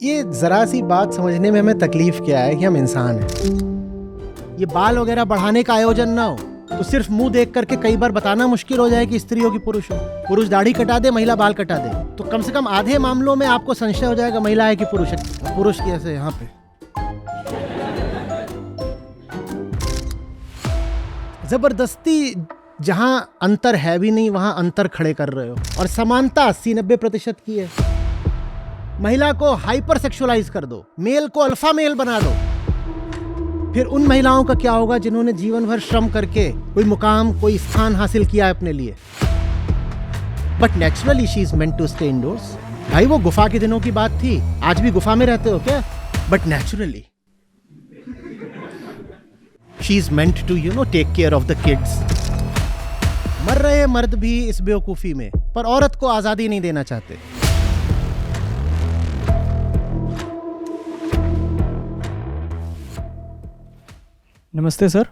ये जरा सी बात समझने में हमें तकलीफ क्या है कि हम इंसान हैं। ये बाल वगैरह बढ़ाने का आयोजन ना हो तो सिर्फ मुंह देख करके कई बार बताना मुश्किल हो जाए कि स्त्री हो कि पुरुष हो। पुरुष दाढ़ी कटा दे, महिला बाल कटा दे, तो कम से कम आधे मामलों में आपको संशय हो जाएगा महिला है कि पुरुष है। पुरुष की ऐसे यहाँ पे जबरदस्ती जहां अंतर है भी नहीं वहां अंतर खड़े कर रहे हो, और समानता 80-90% की है। महिला को हाइपर सेक्सुअलाइज कर दो, मेल को अल्फा मेल बना दो, फिर उन महिलाओं का क्या होगा जिन्होंने जीवन भर श्रम करके कोई मुकाम, कोई स्थान हासिल किया है अपने लिए। But naturally she is meant to stay indoors. भाई वो गुफा के दिनों की बात थी, आज भी गुफा में रहते हो क्या? But naturally she is meant to take care of the kids. मर रहे मर्द भी इस बेवकूफी में, पर औरत को आजादी नहीं देना चाहते। नमस्ते सर।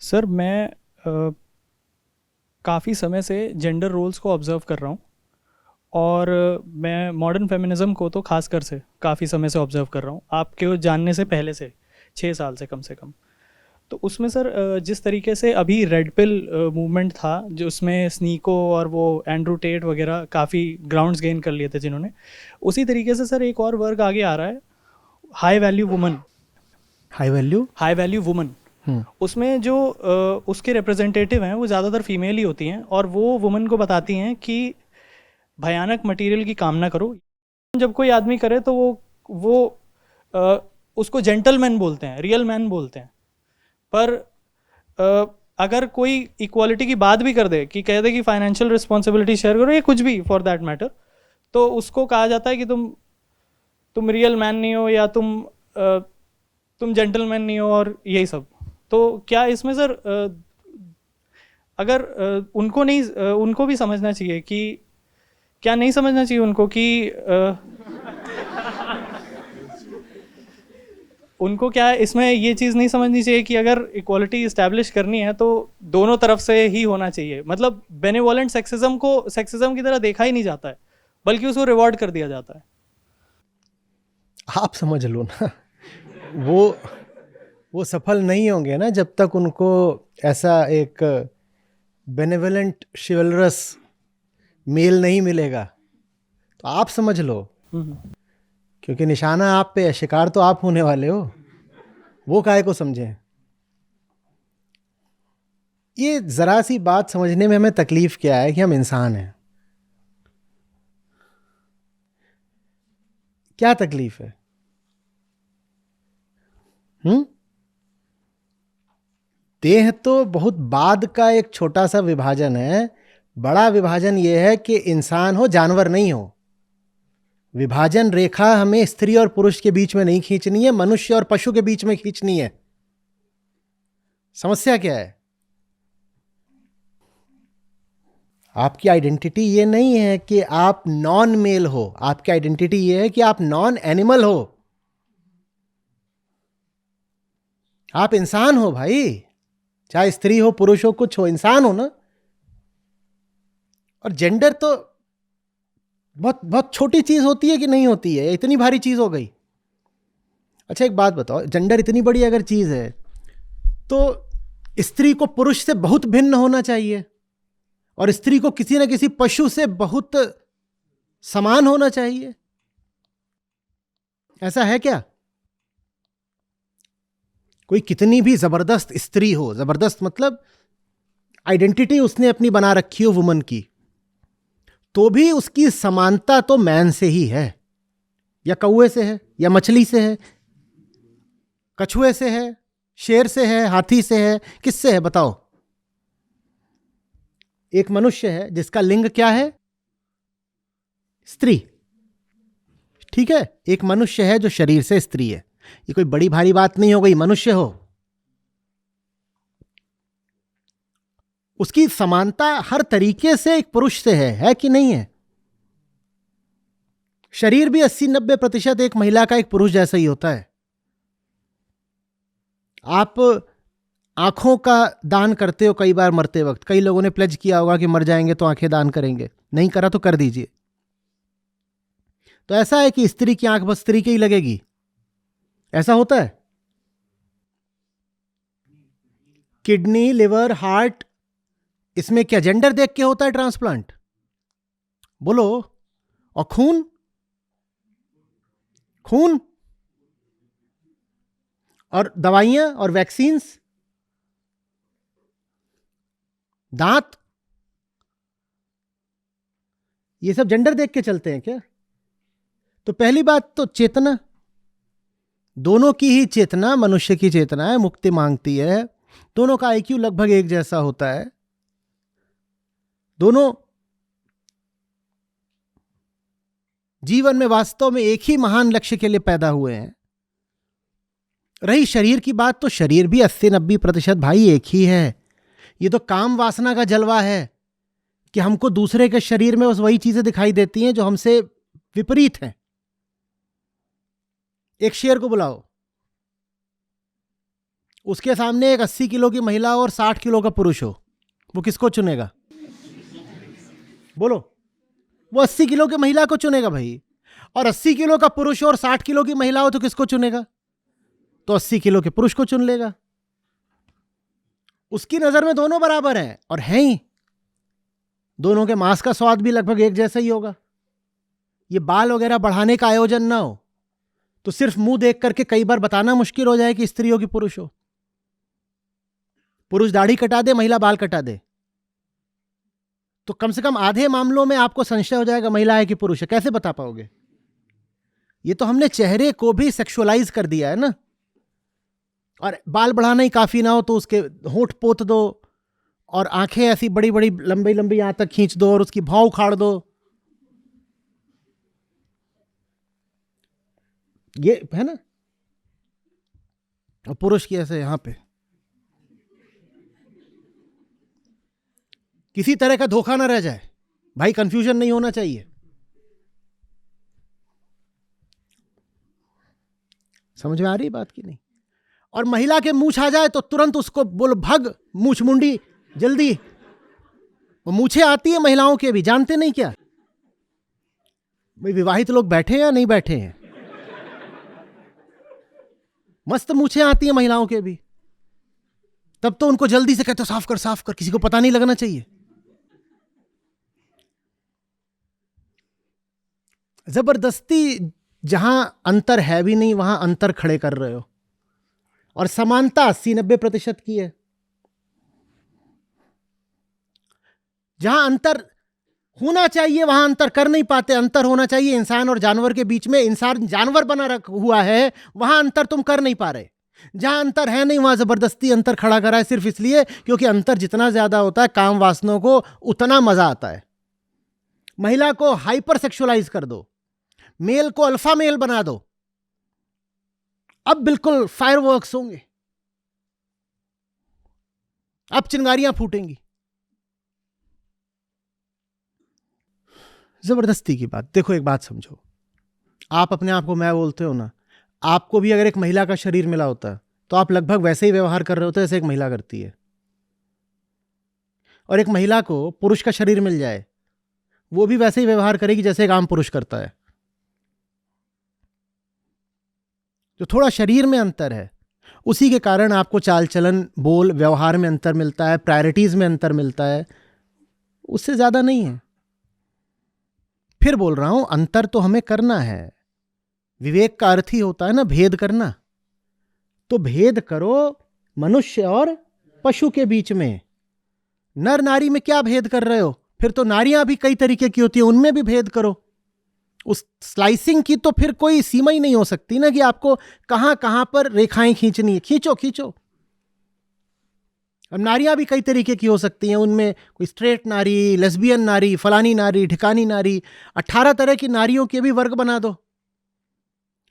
सर मैं काफ़ी समय से जेंडर रोल्स को ऑब्ज़र्व कर रहा हूँ, और मैं मॉडर्न फेमिनिज़म को तो खासकर से काफ़ी समय से ऑब्ज़र्व कर रहा हूँ, आपके जानने से पहले से 6 साल से कम से कम। तो उसमें सर जिस तरीके से अभी रेड पिल मूवमेंट था, जो उसमें स्नीको और वो एंड्रू टेट वगैरह काफ़ी ग्राउंड्स गेन कर लिए थे जिन्होंने, उसी तरीके से सर एक और वर्ग आगे आ रहा है, high value woman. High value woman, उसमें जो उसके रिप्रेजेंटेटिव हैं वो ज़्यादातर फीमेल ही होती हैं, और वो वुमन को बताती हैं कि भयानक मटेरियल की कामना करो। जब कोई आदमी करे तो वो उसको जेंटलमैन बोलते हैं, रियल मैन बोलते हैं। पर अगर कोई इक्वालिटी की बात भी कर दे, कि कह दे कि फाइनेंशियल रिस्पॉन्सिबिलिटी शेयर करो या कुछ भी फॉर दैट मैटर, तो उसको कहा जाता है कि तुम रियल मैन नहीं हो, या तुम जेंटलमैन नहीं हो, और यही सब। तो क्या इसमें सर अगर उनको भी समझना चाहिए कि क्या नहीं समझना चाहिए उनको कि उनको क्या इसमें ये चीज़ नहीं समझनी चाहिए कि अगर इक्वालिटी इस्टेब्लिश करनी है तो दोनों तरफ से ही होना चाहिए। मतलब बेनेवोलेंट सेक्सिज्म को सेक्सिज्म की तरह देखा ही नहीं जाता है, बल्कि उसको रिवॉर्ड कर दिया जाता है। आप समझ लो ना, वो सफल नहीं होंगे ना जब तक उनको ऐसा एक बेनेवलेंट शिवलरस मेल नहीं मिलेगा। तो आप समझ लो, क्योंकि निशाना आप पे है, शिकार तो आप होने वाले हो। वो काहे को समझें? ये जरा सी बात समझने में हमें तकलीफ क्या है कि हम इंसान हैं। क्या तकलीफ है? देह तो बहुत बाद का एक छोटा सा विभाजन है। बड़ा विभाजन यह है कि इंसान हो, जानवर नहीं हो। विभाजन रेखा हमें स्त्री और पुरुष के बीच में नहीं खींचनी है, मनुष्य और पशु के बीच में खींचनी है। समस्या क्या है? आपकी आइडेंटिटी ये नहीं है कि आप नॉन मेल हो, आपकी आइडेंटिटी ये है कि आप नॉन एनिमल हो। आप इंसान हो भाई, चाहे स्त्री हो पुरुष हो कुछ हो, इंसान हो ना। और जेंडर तो बहुत बहुत छोटी चीज होती है कि नहीं होती है? इतनी भारी चीज हो गई। अच्छा एक बात बताओ, जेंडर इतनी बड़ी अगर चीज है तो स्त्री को पुरुष से बहुत भिन्न होना चाहिए, और स्त्री को किसी न किसी पशु से बहुत समान होना चाहिए। ऐसा है क्या? कोई कितनी भी जबरदस्त स्त्री हो, जबरदस्त मतलब आइडेंटिटी उसने अपनी बना रखी हो वुमन की, तो भी उसकी समानता तो मैन से ही है, या कौवे से है, या मछली से है, कछुए से है, शेर से है, हाथी से है, किससे है बताओ? एक मनुष्य है जिसका लिंग क्या है? स्त्री। ठीक है, एक मनुष्य है जो शरीर से स्त्री है। ये कोई बड़ी भारी बात नहीं हो गई, मनुष्य हो। उसकी समानता हर तरीके से एक पुरुष से है कि नहीं है? शरीर भी 80-90% एक महिला का एक पुरुष जैसा ही होता है। आप आंखों का दान करते हो कई बार मरते वक्त। कई लोगों ने प्लेज किया होगा कि मर जाएंगे तो आंखें दान करेंगे, नहीं करा तो कर दीजिए। तो ऐसा है कि स्त्री की आंख बस स्त्री की ही लगेगी, ऐसा होता है? किडनी, लिवर, हार्ट, इसमें क्या जेंडर देख के होता है ट्रांसप्लांट? बोलो। और खून, खून और दवाइयां और वैक्सीन्स, दांत, ये सब जेंडर देख के चलते हैं क्या? तो पहली बात तो चेतना, दोनों की ही चेतना मनुष्य की चेतना है, मुक्ति मांगती है। दोनों का आईक्यू लगभग एक जैसा होता है। दोनों जीवन में वास्तव में एक ही महान लक्ष्य के लिए पैदा हुए हैं। रही शरीर की बात, तो शरीर भी 80-90% भाई एक ही है। ये तो काम वासना का जलवा है कि हमको दूसरे के शरीर में बस वही चीजें दिखाई देती हैं जो हमसे विपरीत हैं। एक शेर को बुलाओ, उसके सामने एक 80 किलो की महिला और 60 किलो का पुरुष हो, वो किसको चुनेगा? बोलो। वो 80 किलो की महिला को चुनेगा भाई। और 80 किलो का पुरुष और 60 किलो की महिला हो तो किसको चुनेगा? तो 80 किलो के पुरुष को चुन लेगा। उसकी नजर में दोनों बराबर हैं, और हैं ही। दोनों के मांस का स्वाद भी लगभग एक जैसा ही होगा। ये बाल वगैरह बढ़ाने का आयोजन ना हो तो सिर्फ मुंह देख करके कई बार बताना मुश्किल हो जाए कि स्त्री हो कि पुरुष हो। पुरुष दाढ़ी कटा दे, महिला बाल कटा दे, तो कम से कम आधे मामलों में आपको संशय हो जाएगा महिला है कि पुरुष है। कैसे बता पाओगे? ये तो हमने चेहरे को भी सेक्सुअलाइज कर दिया है ना। और बाल बढ़ाना ही काफी ना हो तो उसके होंठ पोत दो, और आंखें ऐसी बड़ी बड़ी लंबी लंबी यहां तक खींच दो, और उसकी भौं उखाड़ दो। ये है ना। और पुरुष की ऐसे यहां पे किसी तरह का धोखा ना रह जाए भाई, कंफ्यूजन नहीं होना चाहिए। समझ में आ रही बात की नहीं? और महिला के मूछ आ जाए तो तुरंत उसको बोलो भग, मूछ मुंडी जल्दी। वो मूछें आती है महिलाओं के भी, जानते नहीं क्या? भाई विवाहित लोग बैठे हैं या नहीं बैठे हैं? मस्त मूछें आती है महिलाओं के भी। तब तो उनको जल्दी से कहते साफ कर साफ कर, किसी को पता नहीं लगना चाहिए। जबरदस्ती जहां अंतर है भी नहीं वहां अंतर खड़े कर रहे हो। और समानता 80-90% की है। जहां अंतर होना चाहिए वहां अंतर कर नहीं पाते। अंतर होना चाहिए इंसान और जानवर के बीच में, इंसान जानवर बना हुआ है, वहां अंतर तुम कर नहीं पा रहे। जहां अंतर है नहीं वहां जबरदस्ती अंतर खड़ा करा है, सिर्फ इसलिए क्योंकि अंतर जितना ज्यादा होता है काम वासनों को उतना मजा आता है। महिला को हाइपर सेक्सुअलाइज कर दो, मेल को अल्फा मेल बना दो, अब बिल्कुल फायरवर्क्स होंगे, अब चिंगारियां फूटेंगी। जबरदस्ती की बात। देखो एक बात समझो, आप अपने आप को मैं बोलते हो ना, आपको भी अगर एक महिला का शरीर मिला होता तो आप लगभग वैसे ही व्यवहार कर रहे होते जैसे एक महिला करती है। और एक महिला को पुरुष का शरीर मिल जाए, वो भी वैसे ही व्यवहार करेगी जैसे एक आम पुरुष करता है। जो थोड़ा शरीर में अंतर है उसी के कारण आपको चाल चलन, बोल, व्यवहार में अंतर मिलता है, प्रायोरिटीज में अंतर मिलता है, उससे ज्यादा नहीं है। फिर बोल रहा हूं, अंतर तो हमें करना है। विवेक का अर्थ ही होता है ना भेद करना। तो भेद करो मनुष्य और पशु के बीच में। नर नारी में क्या भेद कर रहे हो? फिर तो नारियां भी कई तरीके की होती है, उनमें भी भेद करो। उस स्लाइसिंग की तो फिर कोई सीमा ही नहीं हो सकती ना कि आपको कहां कहां पर रेखाएं खींचनी है। खींचो खींचो। अब नारियां भी कई तरीके की हो सकती हैं, उनमें कोई स्ट्रेट नारी, लेस्बियन नारी, फलानी नारी, ठिकानी नारी, 18 तरह की नारियों के भी वर्ग बना दो।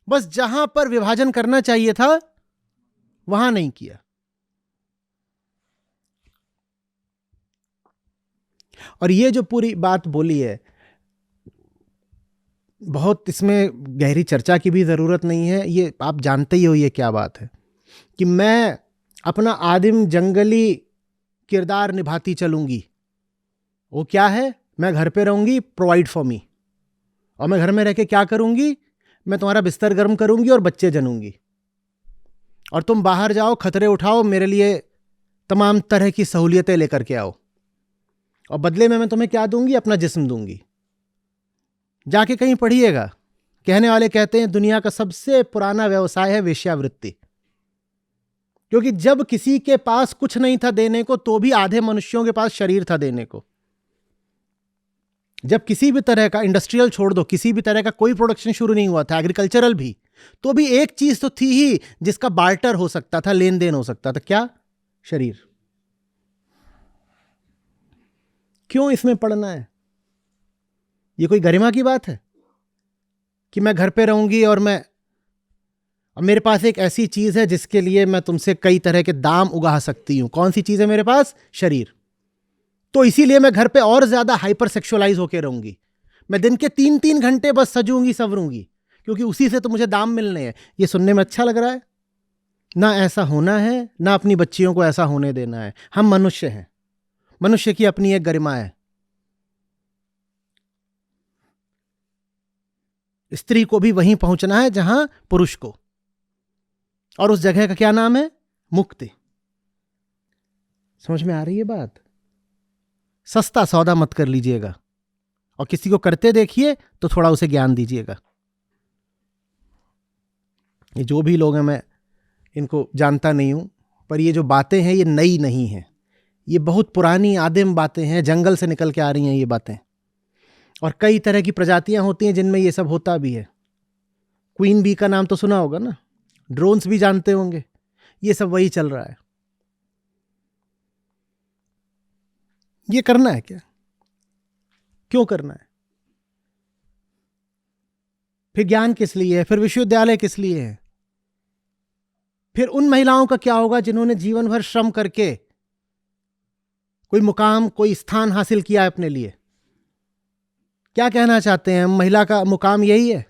बस जहां पर विभाजन करना चाहिए था वहां नहीं किया। और ये जो पूरी बात बोली है, बहुत इसमें गहरी चर्चा की भी जरूरत नहीं है। ये आप जानते ही हो ये क्या बात है कि मैं अपना आदिम जंगली किरदार निभाती चलूंगी। वो क्या है? मैं घर पे रहूंगी, प्रोवाइड फॉर मी, और मैं घर में रह के क्या करूंगी? मैं तुम्हारा बिस्तर गर्म करूंगी और बच्चे जनूंगी, और तुम बाहर जाओ, खतरे उठाओ, मेरे लिए तमाम तरह की सहूलियतें लेकर के आओ, और बदले में मैं तुम्हें क्या दूंगी? अपना जिस्म दूंगी। जाके कहीं पढ़िएगा, कहने वाले कहते हैं दुनिया का सबसे पुराना व्यवसाय है वेश्यावृत्ति, क्योंकि जब किसी के पास कुछ नहीं था देने को, तो भी आधे मनुष्यों के पास शरीर था देने को। जब किसी भी तरह का, इंडस्ट्रियल छोड़ दो, किसी भी तरह का कोई प्रोडक्शन शुरू नहीं हुआ था, एग्रीकल्चरल भी, तो भी एक चीज तो थी ही जिसका बार्टर हो सकता था, लेन देन हो सकता था। क्या? शरीर। क्यों इसमें पढ़ना है? ये कोई गरिमा की बात है कि मैं घर पे रहूंगी और मेरे पास एक ऐसी चीज है जिसके लिए मैं तुमसे कई तरह के दाम उगा सकती हूं? कौन सी चीज है मेरे पास? शरीर। तो इसीलिए मैं घर पे और ज्यादा हाइपर सेक्सुअलाइज होकर रहूंगी। मैं दिन के 3-3 घंटे बस सजूंगी संवरूंगी, क्योंकि उसी से तो मुझे दाम मिलने हैं। ये सुनने में अच्छा लग रहा है? ना ऐसा होना है, ना अपनी बच्चियों को ऐसा होने देना है। हम मनुष्य हैं, मनुष्य की अपनी एक गरिमा है। स्त्री को भी वहीं पहुंचना है जहां पुरुष को, और उस जगह का क्या नाम है? मुक्ति। समझ में आ रही है बात? सस्ता सौदा मत कर लीजिएगा, और किसी को करते देखिए तो थोड़ा उसे ज्ञान दीजिएगा। ये जो भी लोग हैं, मैं इनको जानता नहीं हूं, पर ये जो बातें हैं ये नई नहीं हैं, ये बहुत पुरानी आदिम बातें हैं, जंगल से निकल के आ रही हैं ये बातें। और कई तरह की प्रजातियां होती हैं जिनमें ये सब होता भी है। क्वीन बी का नाम तो सुना होगा ना, ड्रोन्स भी जानते होंगे। ये सब वही चल रहा है। ये करना है क्या? क्यों करना है? फिर ज्ञान किस लिए है? फिर विश्वविद्यालय किस लिए है? फिर उन महिलाओं का क्या होगा जिन्होंने जीवन भर श्रम करके कोई मुकाम, कोई स्थान हासिल किया है अपने लिए? क्या कहना चाहते हैं हम? महिला का मुकाम यही है?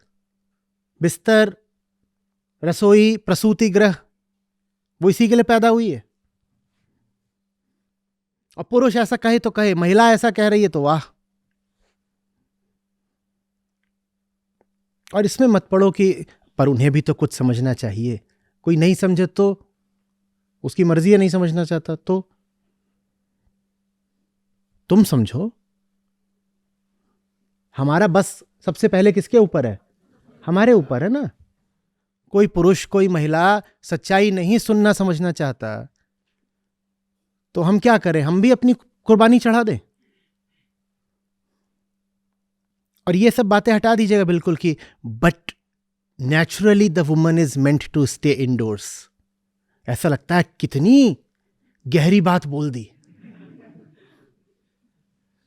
बिस्तर, रसोई, प्रसूति गृह, वो इसी के लिए पैदा हुई है। और पुरुष ऐसा कहे तो कहे, महिला ऐसा कह रही है तो वाह। और इसमें मत पड़ो कि पर उन्हें भी तो कुछ समझना चाहिए। कोई नहीं समझे तो उसकी मर्जी है, नहीं समझना चाहता तो तुम समझो। हमारा बस सबसे पहले किसके ऊपर है? हमारे ऊपर है ना। कोई पुरुष, कोई महिला सच्चाई नहीं सुनना समझना चाहता तो हम क्या करें? हम भी अपनी कुर्बानी चढ़ा दें। और ये सब बातें हटा दीजिएगा बिल्कुल कि but naturally the woman is meant to stay indoors. ऐसा लगता है कितनी गहरी बात बोल दी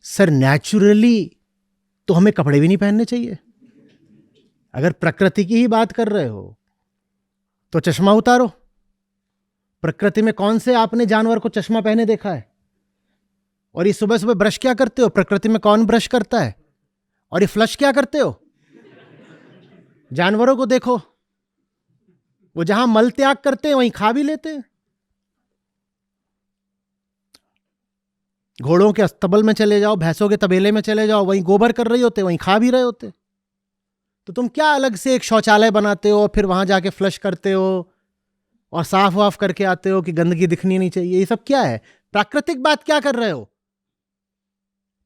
सर। नेचुरली तो हमें कपड़े भी नहीं पहनने चाहिए। अगर प्रकृति की ही बात कर रहे हो तो चश्मा उतारो। प्रकृति में कौन से आपने जानवर को चश्मा पहने देखा है? और ये सुबह सुबह ब्रश क्या करते हो? प्रकृति में कौन ब्रश करता है? और ये फ्लश क्या करते हो? जानवरों को देखो, वो जहां मल त्याग करते हैं वहीं खा भी लेते हैं। घोड़ों के अस्तबल में चले जाओ, भैंसों के तबेले में चले जाओ, वहीं गोबर कर रही होते, वहीं खा भी रहे होते। तो तुम क्या अलग से एक शौचालय बनाते हो, फिर वहां जाके फ्लश करते हो और साफ वाफ करके आते हो कि गंदगी दिखनी नहीं चाहिए? ये सब क्या है? प्राकृतिक बात क्या कर रहे हो?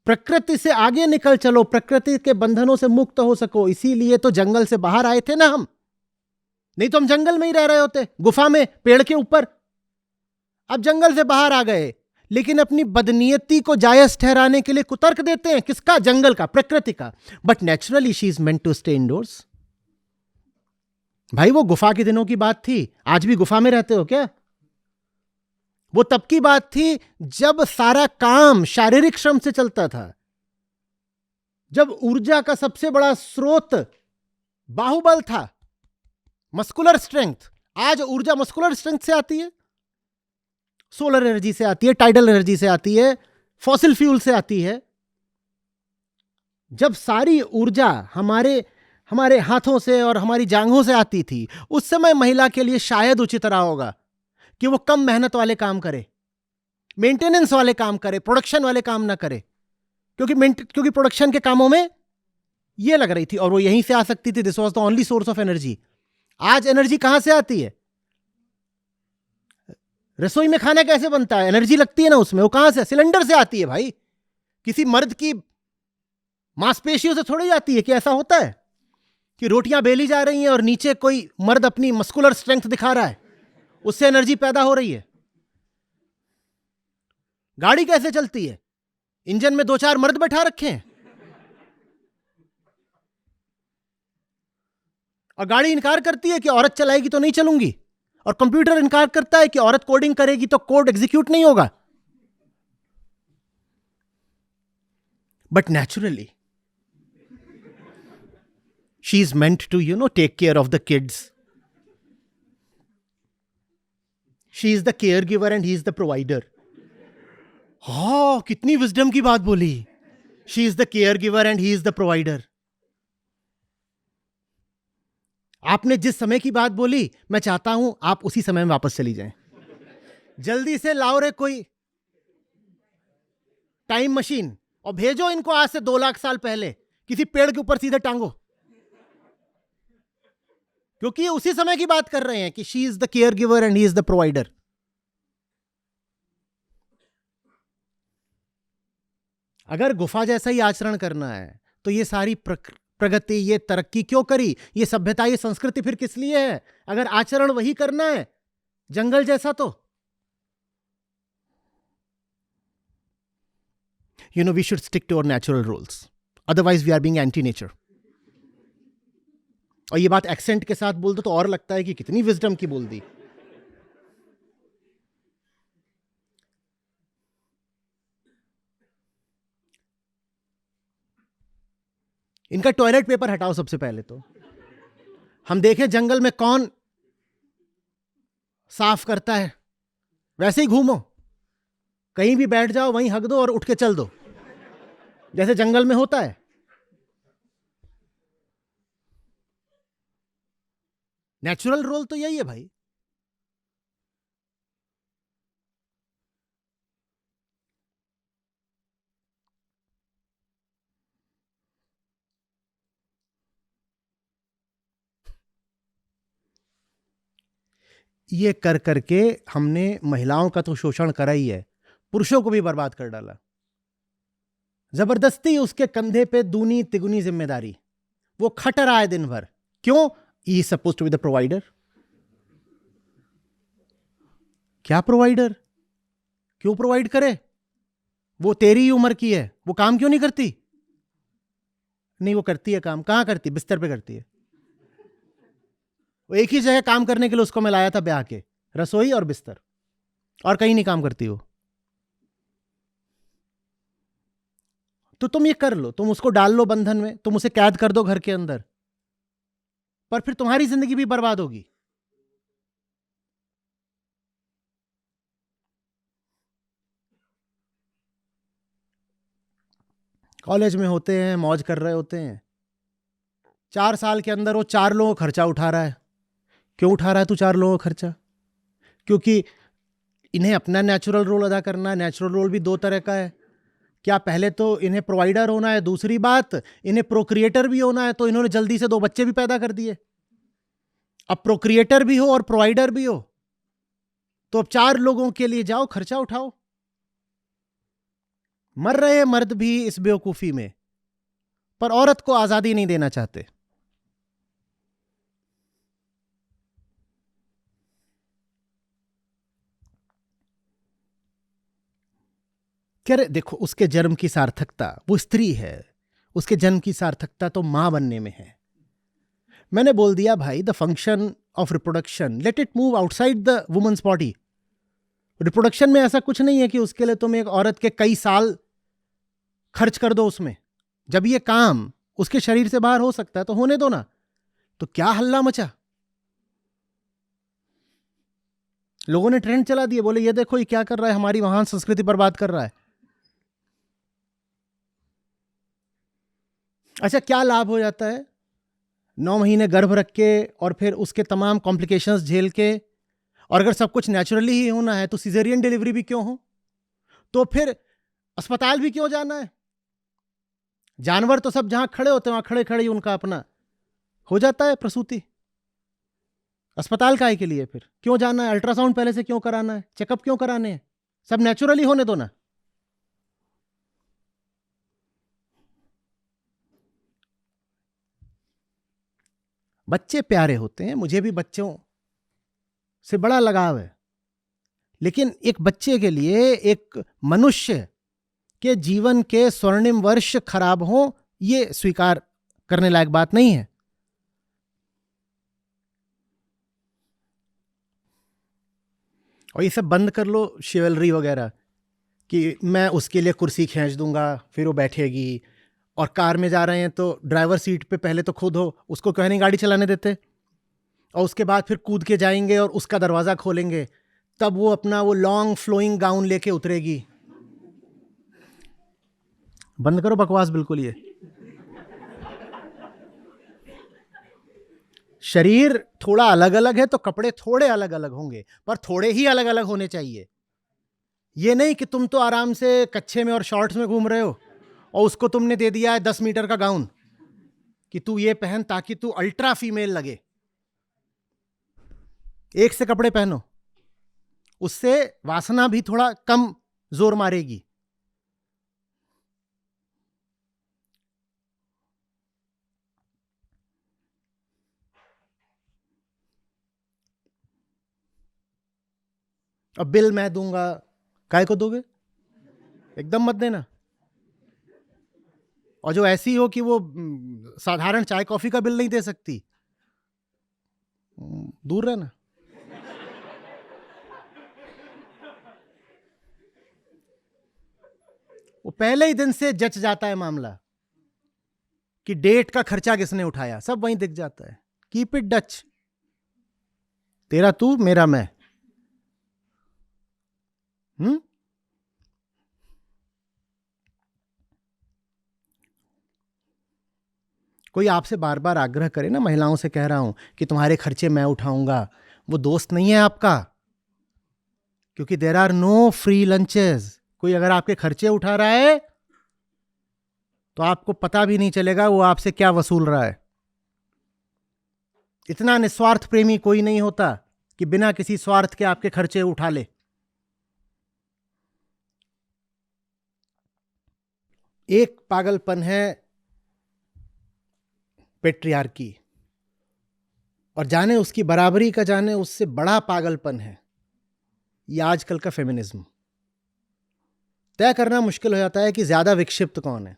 प्रकृति से आगे निकल चलो, प्रकृति के बंधनों से मुक्त हो सको। इसीलिए तो जंगल से बाहर आए थे ना हम। नहीं तो हम जंगल में ही रह रहे होते, गुफा में, पेड़ के ऊपर। अब जंगल से बाहर आ गए, लेकिन अपनी बदनीयती को जायज ठहराने के लिए कुतर्क देते हैं। किसका? जंगल का, प्रकृति का। But naturally she is meant to stay indoors. भाई वो गुफा के दिनों की बात थी। आज भी गुफा में रहते हो क्या? वो तब की बात थी जब सारा काम शारीरिक श्रम से चलता था, जब ऊर्जा का सबसे बड़ा स्रोत बाहुबल था, मस्कुलर स्ट्रेंथ। आज ऊर्जा मस्कुलर स्ट्रेंथ से आती है, सोलर एनर्जी से आती है, टाइडल एनर्जी से आती है, फॉसिल फ्यूल से आती है। जब सारी ऊर्जा हमारे हाथों से और हमारी जांघों से आती थी, उस समय महिला के लिए शायद उचित रहा होगा कि वो कम मेहनत वाले काम करे, मेंटेनेंस वाले काम करे, प्रोडक्शन वाले काम ना करे। क्योंकि प्रोडक्शन के कामों में ये लग रही थी और वो यहीं से आ सकती थी, this was the only source of energy. आज एनर्जी कहां से आती है? रसोई में खाना कैसे बनता है? एनर्जी लगती है ना उसमें, वो कहां से? सिलेंडर से आती है भाई। किसी मर्द की मांसपेशियों से थोड़ी आती है। कि ऐसा होता है कि रोटियां बेली जा रही हैं और नीचे कोई मर्द अपनी मस्कुलर स्ट्रेंथ दिखा रहा है, उससे एनर्जी पैदा हो रही है? गाड़ी कैसे चलती है? इंजन में 2-4 मर्द बैठा रखे हैं और गाड़ी इनकार करती है कि औरत चलाएगी तो नहीं चलूंगी, और कंप्यूटर इनकार करता है कि औरत कोडिंग करेगी तो कोड एग्जीक्यूट नहीं होगा। But naturally she is meant to take care of the kids. She is the care giver and he is the provider. कितनी विजडम की बात बोली। She is the care giver and he is the provider. आपने जिस समय की बात बोली, मैं चाहता हूं आप उसी समय में वापस चली जाएं। जल्दी से लाओ रे कोई टाइम मशीन और भेजो इनको आज से 2 लाख साल पहले किसी पेड़ के ऊपर सीधे टांगो, क्योंकि ये उसी समय की बात कर रहे हैं कि she is the care giver and he is the provider. अगर गुफा जैसा ही आचरण करना है तो ये सारी प्रगति, ये तरक्की क्यों करी? ये सभ्यता, ये संस्कृति फिर किस लिए है? अगर आचरण वही करना है जंगल जैसा, तो we should stick to our natural rules. Otherwise we are being anti-nature. और ये बात एक्सेंट के साथ बोल दो तो और लगता है कि कितनी विजडम की बोल दी। इनका टॉयलेट पेपर हटाओ सबसे पहले तो। हम देखें जंगल में कौन साफ करता है। वैसे ही घूमो, कहीं भी बैठ जाओ, वहीं हक दो और उठ के चल दो, जैसे जंगल में होता है। नेचुरल रोल तो यही है भाई। ये कर करके हमने महिलाओं का तो शोषण करा ही है, पुरुषों को भी बर्बाद कर डाला। जबरदस्ती उसके कंधे पे दूनी तिगुनी जिम्मेदारी, वो खट रहा है दिन भर। क्यों? He is suppose to be the provider. क्या प्रोवाइडर? क्यों प्रोवाइड करे? वो तेरी ही उम्र की है, वो काम क्यों नहीं करती? नहीं, वो करती है काम। कहां करती? बिस्तर पे करती है। वो एक ही जगह काम करने के लिए उसको मैं लाया था ब्याह के, रसोई और बिस्तर, और कहीं नहीं काम करती वो। तो तुम ये कर लो, तुम उसको डाल लो बंधन में, तुम उसे कैद कर दो घर के अंदर, पर फिर तुम्हारी जिंदगी भी बर्बाद होगी। कॉलेज में होते हैं, मौज कर रहे होते हैं, 4 साल के अंदर वो 4 लोगों का खर्चा उठा रहा है। क्यों उठा रहा है तू 4 लोगों का खर्चा? क्योंकि इन्हें अपना नेचुरल रोल अदा करना है। नेचुरल रोल भी 2 तरह का है। क्या पहले तो इन्हें प्रोवाइडर होना है, दूसरी बात इन्हें प्रोक्रिएटर भी होना है। तो इन्होंने जल्दी से 2 बच्चे भी पैदा कर दिए। अब प्रोक्रिएटर भी हो और प्रोवाइडर भी हो, तो अब 4 लोगों के लिए जाओ, खर्चा उठाओ। मर रहे हैं मर्द भी इस बेवकूफी में, पर औरत को आजादी नहीं देना चाहते। कह रहे देखो, उसके जन्म की सार्थकता, वो स्त्री है, उसके जन्म की सार्थकता तो मां बनने में है। मैंने बोल दिया भाई, the function of reproduction, let it move outside the women's body. Reproduction में ऐसा कुछ नहीं है कि उसके लिए तुम एक औरत के कई साल खर्च कर दो उसमें। जब ये काम उसके शरीर से बाहर हो सकता है तो होने दो ना। तो क्या हल्ला मचा, लोगों ने ट्रेंड चला दिए, बोले ये देखो ये क्या कर रहा है, हमारी महान संस्कृति बर्बाद कर रहा है। अच्छा, क्या लाभ हो जाता है 9 महीने गर्भ रख के और फिर उसके तमाम कॉम्प्लिकेशंस झेल के? और अगर सब कुछ नेचुरली ही होना है तो सिजेरियन डिलीवरी भी क्यों हो? तो फिर अस्पताल भी क्यों जाना है? जानवर तो सब जहां खड़े होते हैं वहां खड़े खड़े ही उनका अपना हो जाता है प्रसूति। अस्पताल काहे के लिए फिर? क्यों जाना है? अल्ट्रासाउंड पहले से क्यों कराना है? चेकअप क्यों कराने हैं? सब नेचुरली होने दो ना। बच्चे प्यारे होते हैं, मुझे भी बच्चों से बड़ा लगाव है, लेकिन एक बच्चे के लिए एक मनुष्य के जीवन के स्वर्णिम वर्ष खराब हो, यह स्वीकार करने लायक बात नहीं है। और ये सब बंद कर लो, शिवलरी वगैरह, कि मैं उसके लिए कुर्सी खींच दूंगा फिर वो बैठेगी, और कार में जा रहे हैं तो ड्राइवर सीट पे पहले तो खुद हो, उसको क्यों नहीं गाड़ी चलाने देते, और उसके बाद फिर कूद के जाएंगे और उसका दरवाज़ा खोलेंगे, तब वो अपना वो लॉन्ग फ्लोइंग गाउन लेके उतरेगी। बंद करो बकवास बिल्कुल। ये शरीर थोड़ा अलग अलग है तो कपड़े थोड़े अलग अलग होंगे, पर थोड़े ही अलग अलग होने चाहिए। ये नहीं कि तुम तो आराम से कच्छे में और शॉर्ट्स में घूम रहे हो और उसको तुमने दे दिया है 10 मीटर का गाउन कि तू ये पहन ताकि तू अल्ट्रा फीमेल लगे। एक से कपड़े पहनो, उससे वासना भी थोड़ा कम जोर मारेगी। अब बिल मैं दूंगा, काय को दोगे? एकदम मत देना। और जो ऐसी हो कि वो साधारण चाय कॉफी का बिल नहीं दे सकती, दूर रहना। वो पहले ही दिन से जच जाता है मामला कि डेट का खर्चा किसने उठाया, सब वहीं दिख जाता है। कीप इट डच, तेरा तू मेरा मैं। कोई आपसे बार बार आग्रह करे ना, महिलाओं से कह रहा हूं कि तुम्हारे खर्चे मैं उठाऊंगा, वो दोस्त नहीं है आपका, क्योंकि there are no free lunches. कोई अगर आपके खर्चे उठा रहा है तो आपको पता भी नहीं चलेगा वो आपसे क्या वसूल रहा है। इतना निस्वार्थ प्रेमी कोई नहीं होता कि बिना किसी स्वार्थ के आपके खर्चे उठा ले। एक पागलपन है पेट्रियार्की, और जाने उसकी बराबरी का जाने उससे बड़ा पागलपन है ये आजकल का फेमिनिज्म। तय करना मुश्किल हो जाता है कि ज्यादा विक्षिप्त कौन है।